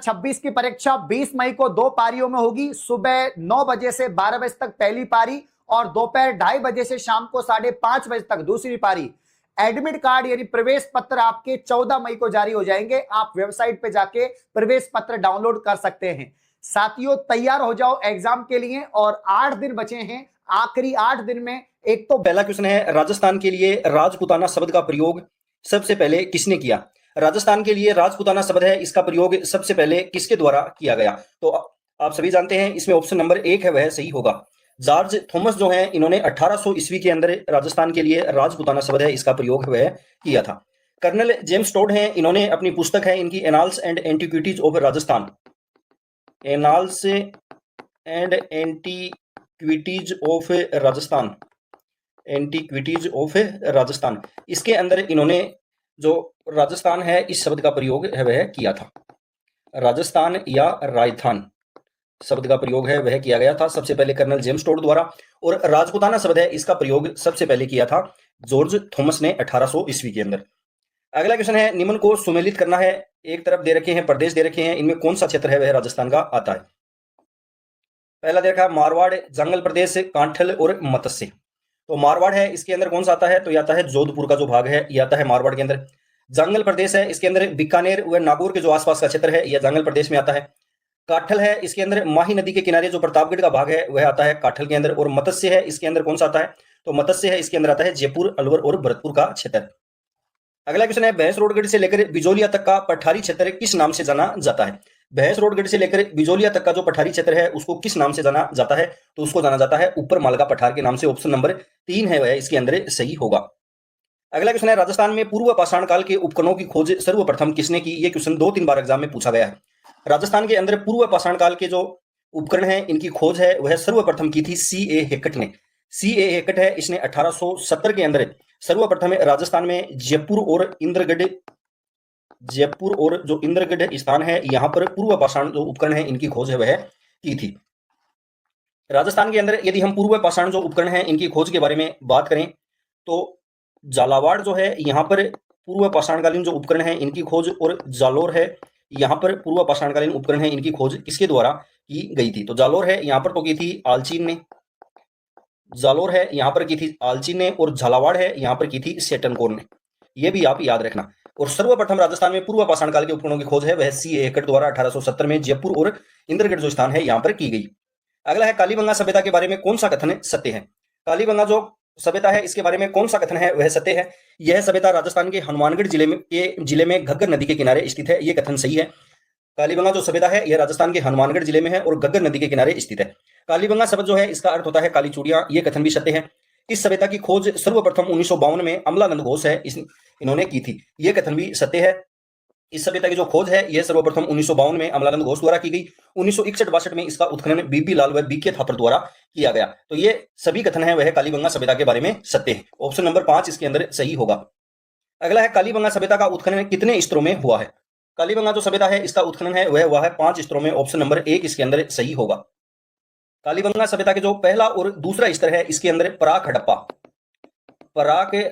2026 की परीक्षा 20 मई को 2 पारियों में होगी। सुबह 9 बजे से 12 बजे तक पहली पारी और दोपहर 2:30 बजे से शाम को 5:30 बजे तक दूसरी पारी। एडमिट कार्ड यानी प्रवेश पत्र आपके 14 मई को जारी हो जाएंगे। आप वेबसाइट पे जाके प्रवेश पत्र डाउनलोड कर सकते हैं। साथियों, तैयार हो जाओ एग्जाम के लिए और 8 दिन बचे हैं। आखिरी 8 दिन में एक तो पहला क्वेश्चन है, राजस्थान के लिए राजपूताना शब्द का प्रयोग सबसे पहले किसने किया? राजस्थान के लिए राजपूताना शब्द है, इसका प्रयोग सबसे पहले किसके द्वारा किया गया? तो आप सभी जानते हैं इसमें ऑप्शन नंबर 1 है वह सही होगा। जॉर्ज थॉमस जो है इन्होंने 1800 ईस्वी के अंदर राजस्थान के लिए राजपूताना शब्द है इसका प्रयोग वह किया था। कर्नल जेम्स टोड हैं, इन्होंने अपनी पुस्तक है इनकी annals and antiquities of Rajasthan, annals and antiquities of Rajasthan, antiquities of Rajasthan, इसके अंदर इन्होंने जो राजस्थान है इस शब्द का प्रयोग है वह किया था। राजस्थान या राजस्थान शब्द का प्रयोग है वह किया गया था सबसे पहले कर्नल जेम्स टोड द्वारा, और राजपूताना शब्द है इसका प्रयोग सबसे पहले किया था जॉर्ज थॉमस ने 1800 ईस्वी के अंदर। अगला क्वेश्चन है, निम्न को सुमेलित करना है। एक तरफ दे रखे हैं प्रदेश दे रखे हैं, इनमें कौन सा क्षेत्र है वह राजस्थान का आता है? पहला देखा मारवाड़, जंगल प्रदेश, कांठल और मत्स्य। तो मारवाड़ है इसके अंदर कौन सा आता है? तो ये आता है जोधपुर का जो भाग है ये आता है मारवाड़ के अंदर। जंगल प्रदेश है इसके अंदर बीकानेर व नागौर के जो आसपास का क्षेत्र है यह जंगल प्रदेश में आता है। काठल है इसके अंदर माही नदी के किनारे जो प्रतापगढ़ का भाग है वह आता है काठल के अंदर। और मत्स्य है इसके अंदर कौन सा आता है? तो मत्स्य है इसके अंदर आता है जयपुर, अलवर और भरतपुर का क्षेत्र। अगला क्वेश्चन है, भैंसरोडगढ़ से लेकर बिजोलिया तक का पठारी क्षेत्र किस नाम से जाना जाता है? भैंसरोडगढ़ से लेकर बिजोलिया तक का जो पठारी क्षेत्र है उसको किस नाम से जाना जाता है? तो उसको जाना जाता है ऊपर मालगा पठार के नाम से। ऑप्शन नंबर 3 है वह इसके अंदर सही होगा। अगला क्वेश्चन है, राजस्थान में पूर्व पाषाण काल के उपकरणों की खोज सर्वप्रथम किसने की? ये क्वेश्चन 2-3 बार एग्जाम में पूछा गया है। राजस्थान के अंदर पूर्व पाषाण काल के जो उपकरण है इनकी खोज है वह सर्वप्रथम की थी C.A. हेकट ने। C.A. हेकट है इसने 1870 के अंदर सर्वप्रथम राजस्थान में जयपुर और जो इंद्रगढ़ स्थान है यहाँ पर पूर्व पाषाण जो उपकरण है इनकी खोज है वह की थी। राजस्थान के अंदर यदि हम पूर्व पाषाण जो उपकरण है इनकी खोज के बारे में बात करें तो झालावाड़ जो है यहाँ पर पूर्व पाषाणकालीन जो उपकरण है इनकी खोज, और जालोर है यहाँ पर पूर्व पाषाणकालीन उपकरण है इनकी खोज किसके द्वारा की गई थी? तो जालोर है यहाँ पर तो की थी आलचीन ने, जालोर है यहाँ पर की थी आलचीन ने, और झालावाड़ है यहाँ पर की थी सेटनकोर ने। ये भी आप याद रखना। और सर्वप्रथम राजस्थान में पूर्व पाषाण काल के उपकरणों की खोज है वह C.A. हेकट द्वारा 1870 में जयपुर और इंद्रगढ़ जो स्थान है यहाँ पर की गई। अगला है, कालीबंगा सभ्यता के बारे में कौन सा कथन सत्य है? कालीबंगा जो सभ्यता है इसके बारे में कौन सा कथन है वह सत्य है? यह सभ्यता राजस्थान के हनुमानगढ़ जिले में घग्गर नदी के किनारे स्थित है, यह कथन सही है। कालीबंगा जो सभ्यता है यह राजस्थान के हनुमानगढ़ जिले में है और घग्गर नदी के किनारे स्थित है। कालीबंगा शब्द जो है इसका अर्थ होता है काली चूड़ियां, यह कथन भी सत्य है। इस सभ्यता की खोज सर्वप्रथम 1952 में अमलानंद घोष है इन्होंने की थी, यह कथन भी सत्य है। इस सभ्यता की जो खोज है यह सर्वप्रथम 1952 में अमलानंद घोष द्वारा की गई। 1961-62 में इसका उत्खनन बीबी लाल व बीके थापर द्वारा किया गया। तो ये सभी कथन है वह कालीबंगा सभ्यता के बारे में सत्य है। ऑप्शन नंबर 5 इसके अंदर सही होगा। अगला है, कालीबंगा सभ्यता का उत्खनन कितने स्तरों में हुआ है? कालीबंगा जो सभ्यता है इसका उत्खनन है वह हुआ है 5 स्तरों में। ऑप्शन नंबर 1 इसके अंदर सही होगा। कालीबंगा सभ्यता के जो पहला और दूसरा स्तर है इसके अंदर पराक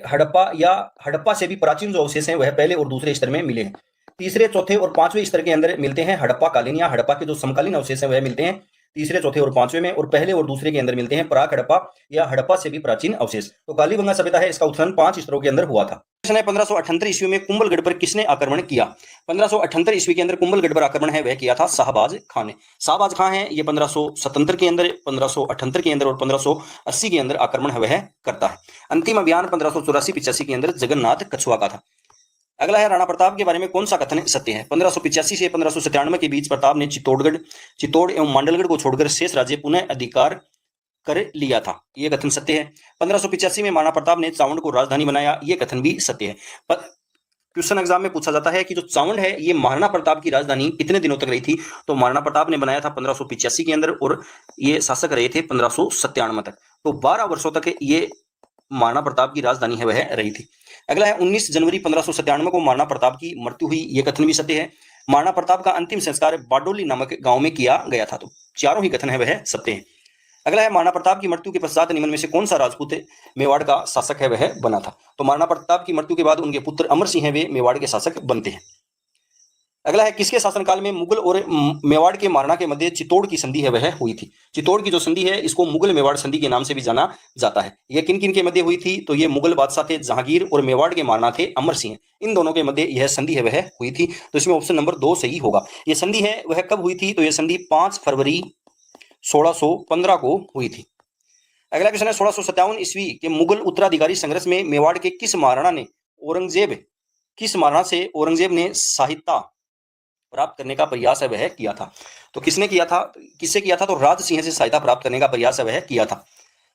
हड़प्पा या हड़प्पा से भी प्राचीन जो अवशेष हैं वह पहले और दूसरे स्तर में मिले हैं। तीसरे, चौथे और पांचवें स्तर के अंदर मिलते हैं हड़प्पा कालीन या हड़प्पा के जो समकालीन अवशेष हैं वह मिलते हैं तीसरे, चौथे और पांचवें में, और पहले और दूसरे के अंदर मिलते हैं प्राक हड़प्पा या हड़प्पा से भी प्राचीन अवशेष। तो कालीबंगा सभ्यता है इसका उत्खनन 5 स्तरों के अंदर हुआ था। प्रश्न है, 1578 ईस्वी में कुंभलगढ़ पर किसने आक्रमण किया? 1578 ईस्वी के अंदर कुंभलगढ़ पर आक्रमण है वह किया था शाहबाज खान ने। शाहबाज खान है ये 1577 के अंदर, 1578 के अंदर और 1580 के अंदर आक्रमण है वह करता है। अंतिम अभियान 1584-85 के अंदर जगन्नाथ कछुआ का था। अगला है, राणा प्रताप के बारे में कौन सा कथन सत्य है? 1585 से 1597 के बीच प्रताप ने चित्तौड़ एवं मांडलगढ़ को छोड़कर शेष राज्य पुनः अधिकार कर लिया था, यह कथन सत्य है। 1585 में महाराणा प्रताप ने चावंड को राजधानी बनाया, यह कथन भी सत्य है। क्वेश्चन एग्जाम में पूछा जाता है कि जो चावंड है ये महाराणा प्रताप की राजधानी कितने दिनों तक रही थी? तो महाराणा प्रताप ने बनाया था 1585 के अंदर और ये शासक रहे थे 1597 तक। तो 12 वर्षों तक ये महाराणा प्रताप की राजधानी है वह रही थी। अगला है, 19 जनवरी 1597 को महाराणा प्रताप की मृत्यु हुई, यह कथन भी सत्य है। महाराणा प्रताप का अंतिम संस्कार बारडोली नामक गांव में किया गया था। तो चारों ही कथन है वह सत्य है। अगला है, महाराणा प्रताप की मृत्यु के पश्चात निम्न में से कौन सा राजपूत मेवाड़ का शासक है वह बना था? तो महाराणा प्रताप की मृत्यु के बाद उनके पुत्र अमर सिंह है वे मेवाड़ के शासक बनते हैं। अगला है किसके शासनकाल में मुगल और मेवाड़ के महाराणा के मध्य चित्तौड़ की संधि है वह हुई थी। चित्तौड़ की जो संधि है इसको मुगल मेवाड़ संधि के नाम से भी जाना जाता है। यह किन किन के मध्य हुई थी? तो ये मुगल बादशाह थे जहांगीर और मेवाड़ के महाराणा थे अमर सिंह। इन दोनों के मध्य यह संधि है वह हुई थी। तो इसमें ऑप्शन नंबर 2 सही होगा। यह संधि है वह कब हुई थी? तो यह संधि 5 फरवरी 1615 को हुई थी। अगला क्वेश्चन है 1657 ईस्वी के मुगल उत्तराधिकारी संघर्ष में मेवाड़ के किस महाराणा से औरंगजेब ने सहायता प्राप्त करने का प्रयास है वह किया था? तो किसने किया था? किससे किया था? तो राज सिंह से सहायता प्राप्त करने का प्रयास है वह किया था।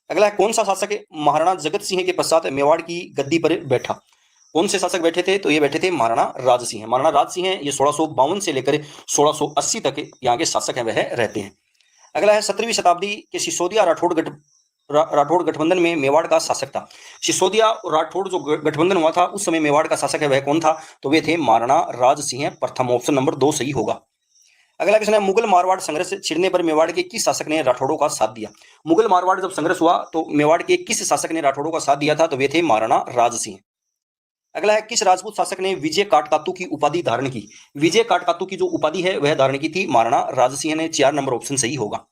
अगला है कौन सा शासक महाराणा जगत सिंह के पश्चात मेवाड़ की गद्दी पर बैठा? कौन से शासक बैठे थे? तो ये बैठे थे महाराणा राज सिंह। महाराणा राज सिंह ये 1652 से लेकर 1680 तक यहाँ के शासक हैं वह रहते हैं। अगला है 17वीं शताब्दी के सिसोदिया राठौड़ गठबंधन में मेवाड़ का शासक था। सिसोदिया और राठौड़ जो गठबंधन हुआ था उस समय मेवाड़ का शासक है वह कौन था? तो वे थे महाराणा राज सिंह प्रथम। ऑप्शन नंबर 2 सही होगा। अगला क्वेश्चन है मुगल मारवाड़ संघर्ष छिड़ने पर मेवाड़ के किस शासक ने राठौड़ों का साथ दिया? मुगल मारवाड़ जब संघर्ष हुआ तो मेवाड़ के किस शासक ने राठौड़ों का साथ दिया था? तो वे थे महाराणा राज सिंह। अगला है किस राजपूत शासक ने विजय काटकातु की उपाधि धारण की? विजय काटकातु की जो उपाधि है वह धारण की थी महाराणा राज सिंह ने। 4 नंबर ऑप्शन सही होगा।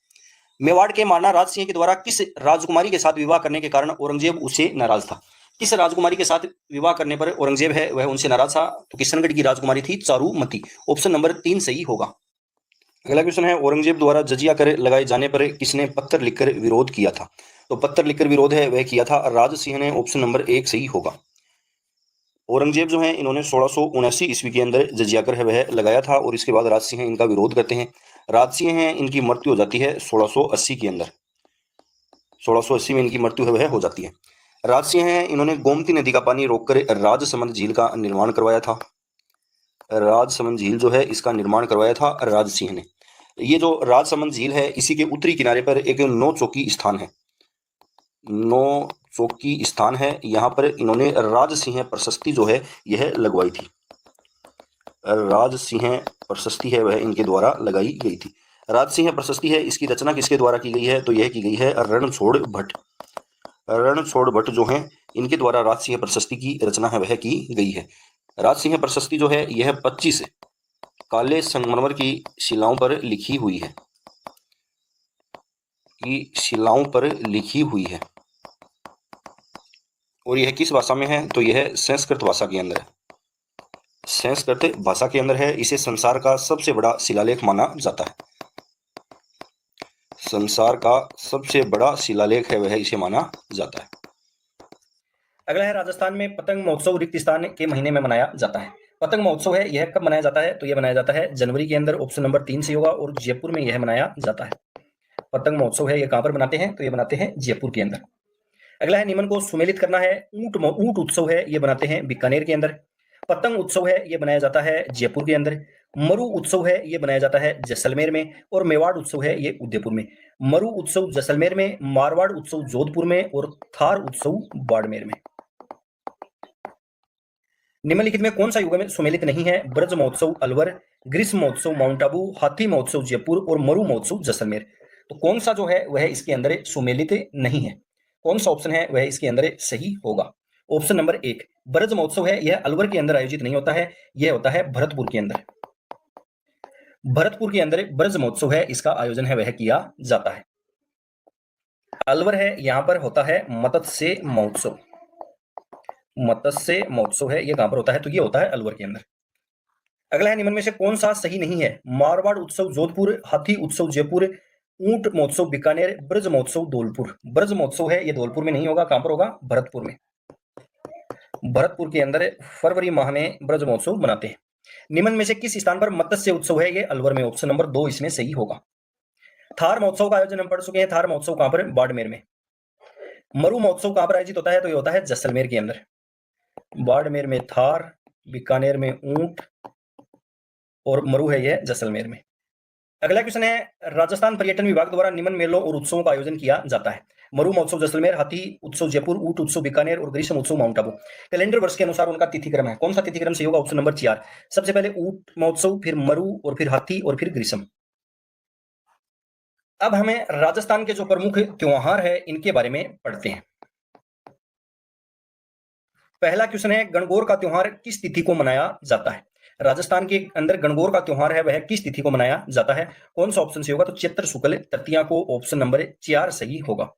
मेवाड़ के महाराणा राज सिंह के द्वारा किस राजकुमारी के साथ विवाह करने के कारण औरंगजेब उससे नाराज था? किस राजकुमारी के साथ विवाह करने पर औरंगजेब है वह उनसे नाराज था? तो किशनगढ़ की राजकुमारी थी चारुमती। ऑप्शन नंबर 3 सही होगा। अगला क्वेश्चन है औरंगजेब द्वारा जजिया कर लगाए जाने पर किसने पत्र लिखकर विरोध किया था? तो पत्र लिखकर विरोध है वह किया था राज सिंह ने। ऑप्शन नंबर 1 सही होगा। औरंगजेब जो है इन्होंने 1679 ईस्वी के अंदर जजिया कर है वह लगाया था और इसके बाद राज सिंह इनका विरोध करते हैं। राज सिंह है इनकी मृत्यु हो जाती है 1680 के अंदर। 1680 में इनकी मृत्यु है वह हो जाती है। राज सिंह है इन्होंने गोमती नदी का पानी रोककर राजसमंद झील का निर्माण करवाया था। राजसमंद झील जो है इसका निर्माण करवाया था राज सिंह ने। ये जो राजसमंद झील है इसी के उत्तरी किनारे पर एक नौ चौकी स्थान है। नौ चौकी स्थान है यहाँ पर इन्होंने राज सिंह प्रशस्ति जो है यह लगवाई थी। राज सिंह प्रशस्ति है वह इनके द्वारा लगाई गई थी। राज सिंह प्रशस्ति है इसकी रचना किसके द्वारा की गई है? तो यह की गई है रणछोड़ भट्ट। रणछोड़ भट्ट जो है इनके द्वारा राज सिंह प्रशस्ति की रचना है वह की गई है। राज सिंह प्रशस्ति जो है यह 25 काले संगमरमर की शिलाओं पर लिखी हुई है। और यह किस भाषा में है? तो यह संस्कृत भाषा के अंदर है। संस्कृत भाषा के अंदर है। इसे संसार का सबसे बड़ा शिलालेख माना जाता है। संसार का सबसे बड़ा शिलालेख है वह इसे माना जाता है। अगला है राजस्थान में पतंग महोत्सव रिक्त स्थान के महीने में मनाया जाता है। पतंग महोत्सव है यह कब मनाया जाता है? तो यह मनाया जाता है जनवरी के अंदर। ऑप्शन नंबर 3 सही होगा और जयपुर में यह मनाया जाता है। पतंग महोत्सव है यह कहां पर मनाते हैं? तो यह मनाते हैं जयपुर के अंदर। अगला है निम्न को सुमेलित करना है। ऊंट उत्सव है यह बनाते हैं बीकानेर के अंदर। पतंग उत्सव है यह बनाया जाता है जयपुर के अंदर। मरु उत्सव है यह बनाया जाता है जैसलमेर में। और मेवाड़ उत्सव है यह उदयपुर में। मरु उत्सव जैसलमेर में, मारवाड़ उत्सव जोधपुर में और थार उत्सव बाड़मेर में। निम्नलिखित में कौन सा युग में सुमेलित नहीं है? ब्रज महोत्सव अलवर, ग्रीष्म महोत्सव माउंट आबू, हाथी महोत्सव जयपुर और मरु महोत्सव जैसलमेर। तो कौन सा जो है वह इसके अंदर सुमेलित नहीं है? कौन सा ऑप्शन है वह इसके अंदर सही होगा? ऑप्शन नंबर 1 ब्रज महोत्सव है यह अलवर के अंदर आयोजित नहीं होता है, यह होता है भरतपुर के अंदर। भरतपुर के अंदर ब्रज महोत्सव है इसका आयोजन है वह किया जाता है। अलवर है यहां पर होता है मत्स्य महोत्सव। मत्स्य महोत्सव है यह कहां पर होता है? तो ये होता है अलवर के अंदर। अगला है निम्न में से कौन सा सही नहीं है? मारवाड़ उत्सव जोधपुर, हाथी उत्सव जयपुर, ऊंट महोत्सव बीकानेर, ब्रज महोत्सव धौलपुर। ब्रज महोत्सव है ये धौलपुर में नहीं होगा, कहां पर होगा? भरतपुर में। भरतपुर के अंदर फरवरी माह में ब्रज महोत्सव मनाते हैं। निम्न में से किस स्थान पर मत्स्य उत्सव है? ये अलवर में। ऑप्शन नंबर 2 इसमें सही होगा। थार महोत्सव का आयोजन हम पढ़ चुके हैं। थार महोत्सव कहां पर? बाड़मेर में। मरु महोत्सव कहां पर आयोजित होता है? तो ये होता है जैसलमेर के अंदर। बाड़मेर में थार, बीकानेर में ऊंट और मरु है यह जैसलमेर में। अगला क्वेश्चन है राजस्थान पर्यटन विभाग द्वारा निम्न मेलों और उत्सवों का आयोजन किया जाता है। मरु महोत्सव जैसलमेर, हाथी उत्सव जयपुर, ऊंट उत्सव बीकानेर और ग्रीष्म उत्सव माउंट आबू। कैलेंडर वर्ष के अनुसार उनका तिथिक्रम है। कौन सा तिथिक्रम सही होगा? Option number 4। सबसे पहले ऊंट महोत्सव, फिर मरु और फिर हाथी और फिर ग्रीष्म। अब हमें राजस्थान के जो प्रमुख त्योहार है इनके बारे में पढ़ते हैं। पहला क्वेश्चन है गणगौर का त्योहार किस तिथि को मनाया जाता है? राजस्थान के अंदर गणगौर का त्योहार है वह किस तिथि को मनाया जाता है? कौन सा ऑप्शन सही होगा? तो चैत्र शुक्ल तृतीया को ऑप्शन नंबर 4 सही होगा।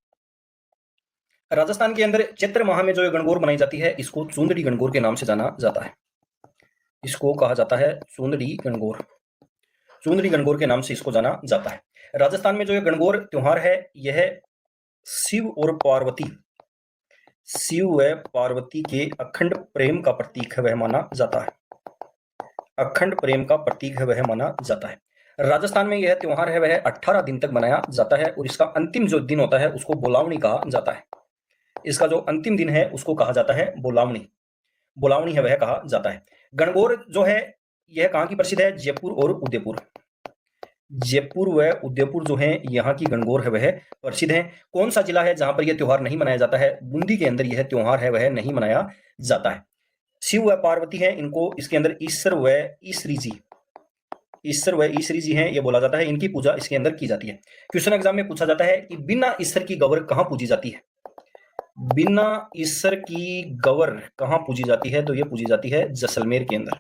राजस्थान के अंदर चैत्र माह में जो गणगौर बनाई जाती है इसको चूंदड़ी गणगौर के नाम से जाना जाता है। इसको कहा जाता है चूंदड़ी गणगौर। चूंदड़ी गणगौर के नाम से इसको जाना जाता है। राजस्थान में जो ये गणगौर त्योहार है यह शिव और पार्वती के अखंड प्रेम का प्रतीक है वह माना जाता है। अखंड प्रेम का प्रतीक है वह माना जाता है। राजस्थान में यह त्योहार है वह 18 दिन तक मनाया जाता है और इसका अंतिम जो दिन होता है उसको बोलावणी कहा जाता है। इसका जो अंतिम दिन है उसको कहा जाता है बोलावणी है वह कहा जाता है। गणगौर जो है यह कहाँ की प्रसिद्ध है? जयपुर और उदयपुर। जयपुर व उदयपुर जो है यहाँ की गणगौर है वह प्रसिद्ध है। कौन सा जिला है जहां पर यह त्योहार नहीं मनाया जाता है? बूंदी के अंदर यह त्योहार है वह नहीं मनाया जाता है। शिव व पार्वती है, इनको इसके अंदर ईश्वर व ईश्वरी जी हैं ये बोला जाता है। इनकी पूजा इसके अंदर की जाती है। क्वेश्चन एग्जाम में पूछा जाता है कि बिना ईश्वर की गौर कहाँ पूजी जाती है? बिना ईश्वर की गौर कहाँ पूजी जाती है? तो ये पूजी जाती है जैसलमेर के अंदर।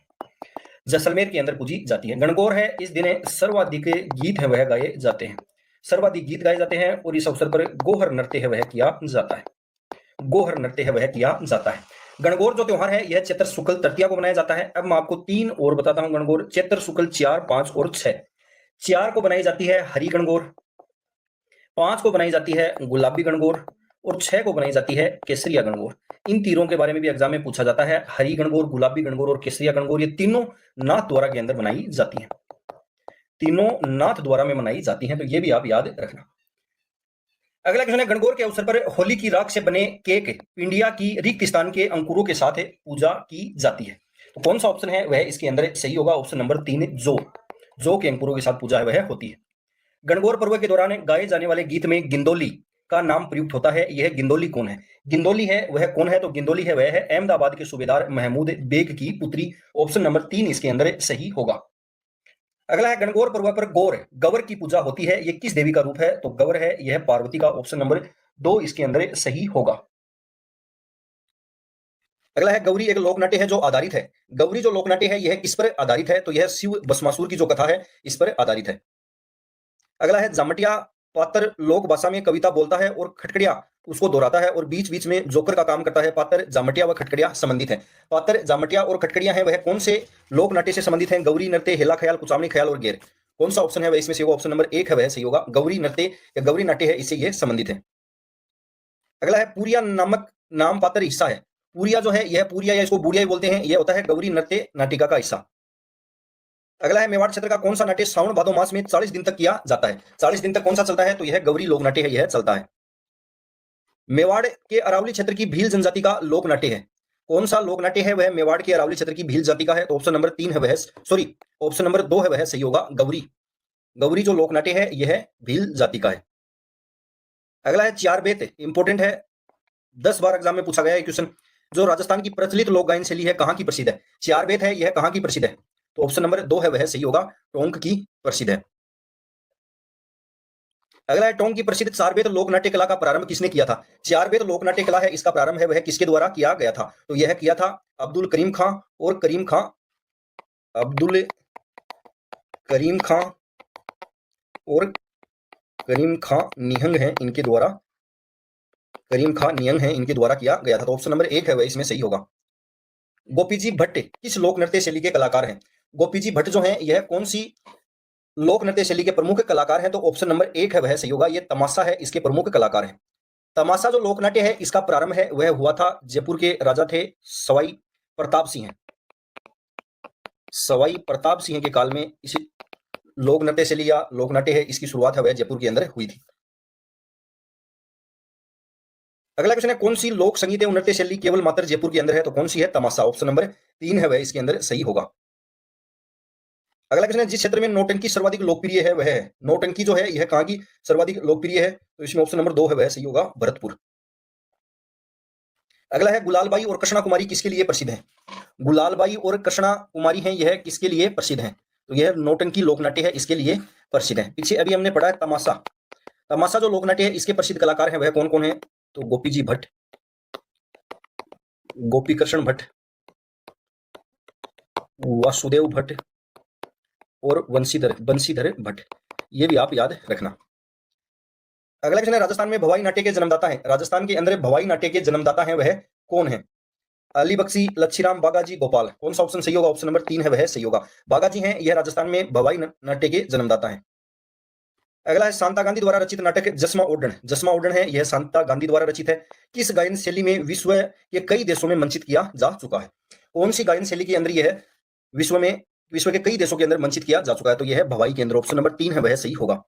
जैसलमेर के अंदर पूजी जाती है। गणगौर है, इस दिन सर्वाधिक गीत है वह गाए जाते हैं। सर्वाधिक गीत गाए जाते हैं और इस अवसर पर गोहर नृत्य है वह किया जाता है। गोहर नृत्य है वह किया जाता है। गणगौर जो त्योहार है यह चैत्र शुक्ल तृतीया को मनाया जाता है। अब मैं आपको 3 और बताता हूं गणगौर। चैत्र शुक्ल 4, 5 और 6। 4 को बनाई जाती है हरी गणगौर, 5 को बनाई जाती है गुलाबी गणगौर और 6 को बनाई जाती है केसरिया गणगौर। इन तीनों के बारे में भी एग्जाम में पूछा जाता है। हरी गणगौर, गुलाबी गणगौर और केसरिया गणगौर ये तीनों नाथ द्वारा के अंदर बनाई जाती हैं। तीनों नाथ द्वारा में बनाई जाती हैं, तो ये भी आप याद रखना। अगला क्वेश्चन है, गणगौर के अवसर पर होली की राख से बने केक पिंडिया की रिक्त स्थान के अंकुरों के साथ पूजा की जाती है। तो कौन सा ऑप्शन है वह इसके अंदर सही होगा? ऑप्शन नंबर 3 जो के अंकुरों के साथ पूजा है वह होती है। गणगौर पर्व के दौरान गाए जाने वाले गीत में गिंदोली का नाम प्रयुक्त होता है। यह गिंदोली कौन है? गिंदोली है वह कौन है? तो गिंदोली है वह है अहमदाबाद के सूबेदार महमूद बेग की पुत्री। ऑप्शन नंबर 3 इसके अंदर सही होगा। अगला है, गणगौर पर्व पर गौर की पूजा होती है, यह किस देवी का रूप है? तो गौर है यह पार्वती का। ऑप्शन नंबर 2 इसके अंदर सही होगा। अगला है, गौरी एक लोक नाट्य है जो आधारित है। गौरी जो लोक नाट्य है यह किस पर आधारित है? तो यह शिव भस्मासुर की जो कथा है इस पर आधारित है। अगला है, जामटिया पात्र लोक भाषा में कविता बोलता है और खटकड़िया उसको दोहराता है और बीच बीच में जोकर का काम करता है। पात्र जामटिया व खटकड़िया संबंधित है। पात्र जामटिया और खटकड़िया हैं वह कौन से लोक नाट्य से संबंधित हैं? गौरी नृत्य, हेला ख्याल, कुचामणी ख्याल और गेर। कौन सा ऑप्शन है वह इसमें से होगा? ऑप्शन नंबर 1 है वह सही होगा। गौरी नृत्य या गौरी नाट्य है, इससे यह संबंधित है। अगला है, पूरिया नामक नाम पात्र हिस्सा है। पूरिया जो है यह पूरिया या इसको बुढ़िया ही बोलते हैं, यह होता है गौरी नृत्य नाटिका का हिस्सा। अगला है, मेवाड़ क्षेत्र का कौन सा नाट्य श्रावण भादो मास में 40 दिन तक किया जाता है? 40 दिन तक कौन सा चलता है? तो यह गौरी लोक नाट्य है, यह चलता है। मेवाड़ के अरावली क्षेत्र की भील जनजाति का लोक नाट्य है। कौन सा लोक नाट्य है वह मेवाड़ के अरावली क्षेत्र की भील जाति का है? तो ऑप्शन नंबर 3 है वह ऑप्शन नंबर 2 है वह सही होगा। गौरी जो लोक नाट्य है यह भील जाति का है। अगला है, चार बेत इंपोर्टेंट है, 10 बार एग्जाम में पूछा गया है क्वेश्चन। जो राजस्थान की प्रचलित लोक गायन शैली है कहां की प्रसिद्ध है? चार बेत है यह कहां की प्रसिद्ध है? तो ऑप्शन नंबर 2 है वह सही होगा। टोंक की प्रसिद्ध है। अगला है, टोंक की प्रसिद्ध चार बेत लोक नाट्य कला का प्रारंभ किसने किया था? चार बेत लोक नाट्य कला है, इसका प्रारंभ है वह किसके द्वारा किया गया था? तो यह किया था अब्दुल करीम खां और करीम खां निहंग है इनके द्वारा। करीम खां नियंग है इनके द्वारा किया गया था। तो ऑप्शन नंबर 1 है वह इसमें सही होगा। गोपी जी भट्ट किस लोक नृत्य शैली के कलाकार हैं? गोपी जी भट्ट जो हैं यह कौन सी लोक नृत्य शैली के प्रमुख कलाकार हैं? तो ऑप्शन नंबर 1 है वह सही होगा। यह तमाशा है, इसके प्रमुख कलाकार हैं। तमाशा जो लोक नाट्य है इसका प्रारंभ है वह हुआ था जयपुर के राजा थे सवाई प्रताप सिंह। सवाई प्रताप सिंह के काल में इस लोक नृत्य शैली या लोक नाट्य है इसकी शुरुआत है वह जयपुर के अंदर हुई थी। अगला क्वेश्चन है, कौन सी लोक संगीत एवं नृत्य शैली केवल मात्र जयपुर के अंदर है? तो कौन सी है? तमाशा। ऑप्शन नंबर 3 है वह इसके अंदर सही होगा। अगला क्वेश्चन है, जिस क्षेत्र में नौटंकी सर्वाधिक लोकप्रिय है वह है? नौटंकी जो है यह कहां की सर्वाधिक लोकप्रिय है? तो इसमें ऑप्शन नंबर 2 है वह सही होगा, भरतपुर। अगला है, गुलालबाई और कृष्णा कुमारी किसके लिए प्रसिद्ध है? गुलालबाई और कृष्णा कुमारी हैं यह किसके लिए प्रसिद्ध है? तो यह नौटंकी लोकनाट्य है, इसके लिए प्रसिद्ध है। पीछे अभी हमने पढ़ा है तमाशा। तमाशा जो लोकनाट्य है इसके प्रसिद्ध कलाकार हैं वह कौन कौन है? तो गोपी जी भट्ट, गोपी कृष्ण भट्ट, वासुदेव भट्ट और बंशीधर भट्ट, ये भी आप याद रखना। अगला क्वेश्चन है, राजस्थान में भवाई नाट्य के जन्मदाता है, राजस्थान के अंदर भवाई नाट्य के जन्मदाता है वह कौन है? अली बख्शी, लच्छीराम, बागाजी, गोपाल। कौन सा ऑप्शन सही होगा? ऑप्शन नंबर 3 है वह सही होगा। बागाजी हैं, यह राजस्थान में भवाई नाट्य के जन्मदाता है। अगला है, शांता गांधी द्वारा रचित नाटक जसमा ओडन। जसमा ओडन है, यह शांता गांधी द्वारा रचित है। किस गायन शैली में विश्व के कई देशों में मंचित किया जा चुका है? कौन सी गायन शैली के अंदर यह विश्व के कई देशों के अंदर मंचित किया जा चुका है? तो यह है भवाई के अंदर। ऑप्शन नंबर 3 है वह सही होगा।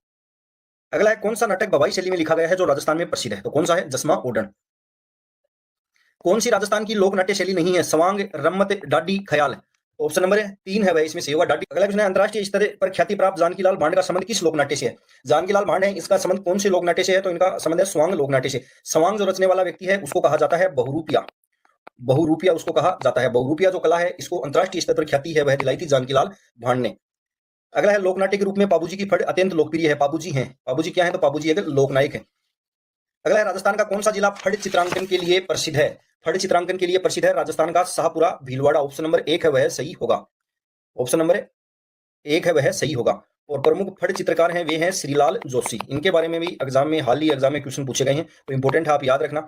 अगला है, कौन सा नाटक भवाई शैली में लिखा गया है जो राजस्थान में प्रसिद्ध है? तो कौन सा है? जसमा ओडन। कौन सी राजस्थान की लोक नाट्य शैली नहीं है? सवांग, रम्मत, डाडी, ख्याल। ऑप्शन नंबर 3 है वह इसमें सही होगा, डाडी। अगला प्रश्न है, अंतरराष्ट्रीय स्तर पर ख्याति प्राप्त जानकीलाल भांड का संबंध किस लोक नाट्य से है? जानकीलाल भांड है, इसका संबंध कौन से लोक नाट्य से है? तो इनका संबंध है स्वांग लोक नाट्य से। स्वांग जो रचने वाला व्यक्ति है उसको कहा जाता है बहुरूपिया। बहुरूपिया उसको कहा जाता है। बहुरूपिया जो कला है इसको अंतरराष्ट्रीय स्तर पर ख्याति है वह दिलाई थी जानकीलाल भांड ने। अगला है, लोकनाट्य के रूप में पाबूजी की फड़ अत्यंत लोकप्रिय है। पाबूजी हैं, पाबूजी क्या है? तो पाबूजी एक लोकनायक है। अगला है, राजस्थान का कौन सा जिला फड़ चित्रांकन के लिए प्रसिद्ध है? फड़ चित्रांकन के लिए प्रसिद्ध है राजस्थान का शाहपुरा, भीलवाड़ा। ऑप्शन नंबर 1 है वह सही होगा। ऑप्शन नंबर 1 है वह सही होगा। और प्रमुख फड़ चित्रकार हैं वे हैं श्रीलाल जोशी। इनके बारे में भी एग्जाम में, हाल ही एग्जाम में क्वेश्चन पूछे गए हैं, तो इंपॉर्टेंट है, आप याद रखना।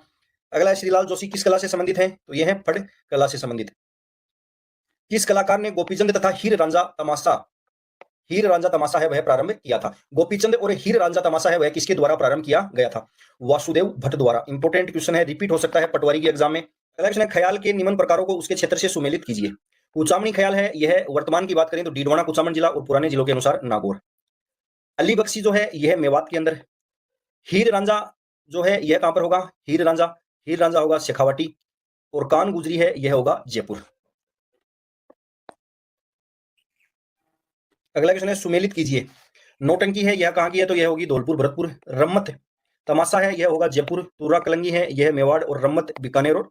अगला है, श्रीलाल जोशी किस कला से संबंधित हैं? तो यह है फड़ कला से संबंधित। किस कलाकार ने गोपीचंद तथा हीर रांझा तमाशा है वह प्रारंभ किया था? गोपीचंद और हीर रांझा तमाशा है वह किसके द्वारा प्रारंभ किया गया था? वासुदेव भट्ट द्वारा। इंपॉर्टेंट क्वेश्चन है, रिपीट हो सकता है पटवारी के एग्जाम में। अगला क्वेश्चन है, ख्याल के निम्न प्रकारों को उसके क्षेत्र से सुमेलित कीजिए। कुचामणी ख्याल है, यह वर्तमान की बात करें तो डीडवाना कुचामन जिला और पुराने जिलों के अनुसार नागौर। अली बख्शी जो है यह मेवात के अंदर। हीर रांझा जो है यह कहां पर होगा? हीर रांझा होगा शेखावाटी। और कान गुजरी है यह होगा जयपुर। अगला क्वेश्चन है, सुमेलित कीजिए। नौटंकी है, यह कहां की है? तो यह होगी धौलपुर भरतपुर। रम्मत तमाशा है, यह होगा जयपुर। तुर्रा कलंगी है, यह मेवाड़। और रम्मत बीकानेर और